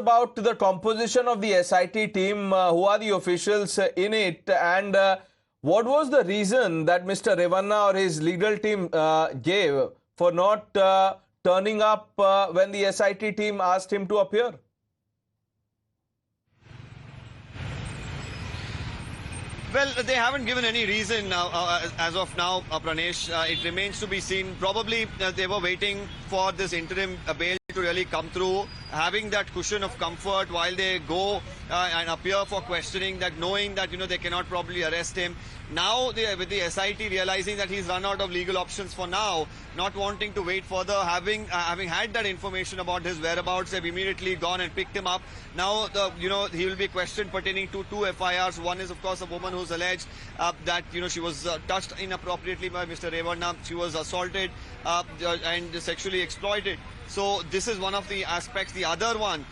about the composition of the SIT team, who are the officials in it, and what was the reason that Mr. Revanna or his legal team gave for not turning up when the SIT team asked him to appear? Well, they haven't given any reason as of now, Pranesh. It remains to be seen. Probably they were waiting for this interim bail to really come through, having that cushion of comfort while they go and appear for questioning, that knowing that, they cannot probably arrest him. Now, with the SIT realizing that he's run out of legal options for now, not wanting to wait further, having had that information about his whereabouts, they've immediately gone and picked him up. Now, he will be questioned pertaining to two FIRs. One is, of course, a woman who's alleged that, she was touched inappropriately by Mr. Revanna. She was assaulted and sexually exploited. So this is one of the aspects. The other one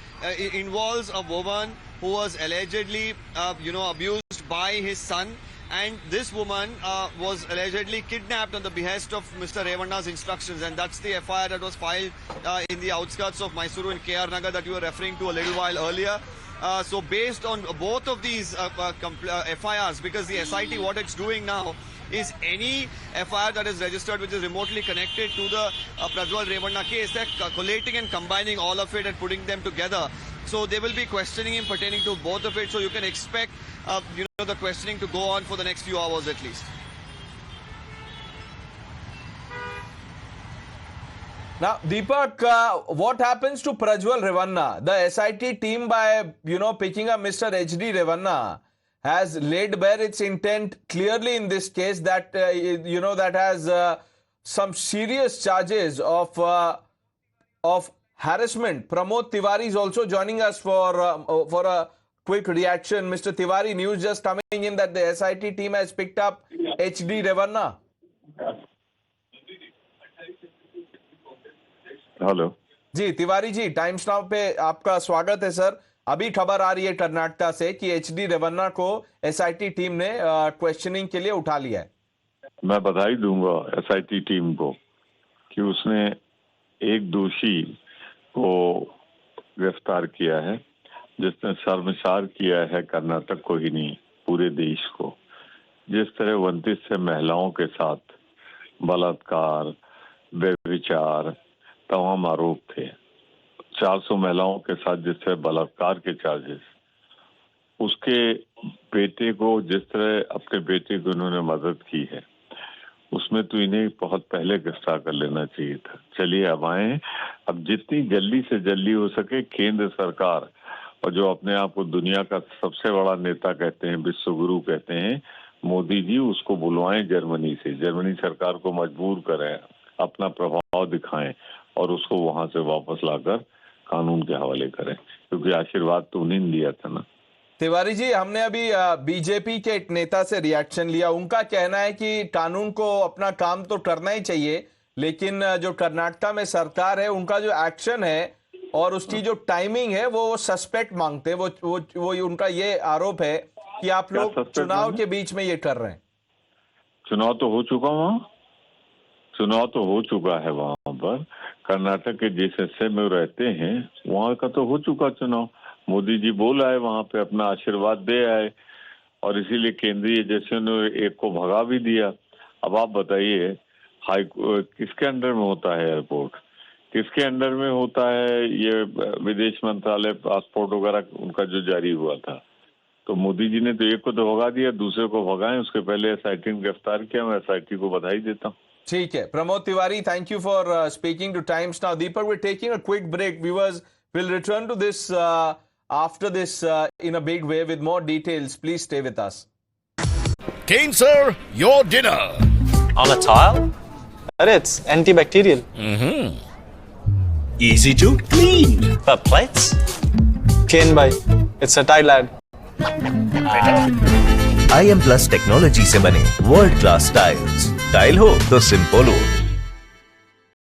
involves a woman who was allegedly, abused by his son. And this woman was allegedly kidnapped on the behest of Mr. Revanna's instructions. And that's the FIR that was filed in the outskirts of Mysuru in KR Nagar that you were referring to a little while earlier. So based on both of these FIRs, because the SIT, what it's doing now is any FIR that is registered which is remotely connected to the Prajwal Revanna case, they're collating and combining all of it and putting them together. So they will be questioning him pertaining to both of it. So you can expect, the questioning to go on for the next few hours at least. Now, Deepak, what happens to Prajwal Revanna? The SIT team, by, picking up Mr. H.D. Revanna, has laid bare its intent clearly in this case that, that has some serious charges of harassment. Pramod Tiwari is also joining us for a quick reaction. Mr. Tiwari, news just coming in that the SIT team has picked up H.D. Revanna. Hello जी Tiwari ji, Times Now पे आपका स्वागत है sir. अभी खबर आ रही है कर्नाटक से कि एचडी रेवन्ना को एसआईटी टीम ने क्वेश्चनिंग के लिए उठा लिया है। मैं बधाई दूंगा एसआईटी टीम को कि उसने एक दोषी को गिरफ्तार किया है जिसने शर्मसार किया है कर्नाटक को ही नहीं पूरे देश को। जिस तरह 29 से महिलाओं के साथ बलात्कार, व्यभिचार, तमाम आरोप थे, 400 महिलाओं के साथ जिस तरह बलात्कार के चार्जेस, उसके बेटे को जिस तरह अपने बेटे को उन्होंने मदद की है, उसमें तो इन्हें बहुत पहले गिरफ्तार कर लेना चाहिए था। चलिए अब आए, अब जितनी जल्दी से जल्दी हो सके केंद्र सरकार और जो अपने आप को दुनिया का सबसे बड़ा नेता कहते हैं, विश्व गुरु कहते हैं, मोदी जी, उसको बुलवाएं जर्मनी से, जर्मनी सरकार को मजबूर करें, अपना प्रभाव दिखाएं और उसको वहां से वापस लाकर कानून के हवाले करें, क्योंकि आशीर्वाद तो उन्हीं ने दिया था ना। तिवारी जी, हमने अभी बीजेपी के एक नेता से रिएक्शन लिया। उनका कहना है कि कानून को अपना काम तो करना ही चाहिए, लेकिन जो कर्नाटक में सरकार है उनका जो एक्शन है और उसकी जो टाइमिंग है वो सस्पेक्ट मांगते हैं। वो उनका ये आरोप है कि आप लोग चुनाव के बीच में ये कर रहे हैं। चुनाव तो हो चुका है वहां पर। कर्नाटक के जिस हिस्से में रहते हैं वहां का तो हो चुका चुनाव। मोदी जी बोल आए, वहां पे अपना आशीर्वाद दे आए और इसीलिए केंद्रीय एजेंसियों ने एक को भगा भी दिया। अब आप बताइए, किसके अंडर में होता है एयरपोर्ट, किसके अंडर में होता है ये विदेश मंत्रालय, पासपोर्ट वगैरह उनका जो जारी हुआ था। तो मोदी जी ने तो एक को तो भगा दिया, दूसरे को भगाएं, उसके पहले एसआईटी ने गिरफ्तार किया। मैं एसआईटी को बधाई देता हूँ। ठीक है, Pramod Tiwari, thank you for speaking to Times Now. Deepak, we're taking a quick break. Viewers, we'll return to this after this in a big way with more details. Please stay with us. Kane sir, your dinner. On a tile? It's antibacterial. Easy to clean. But plates? Kane bhai, it's a tile ad. IM Plus technology से बने world class tiles. Tile हो तो simple हो।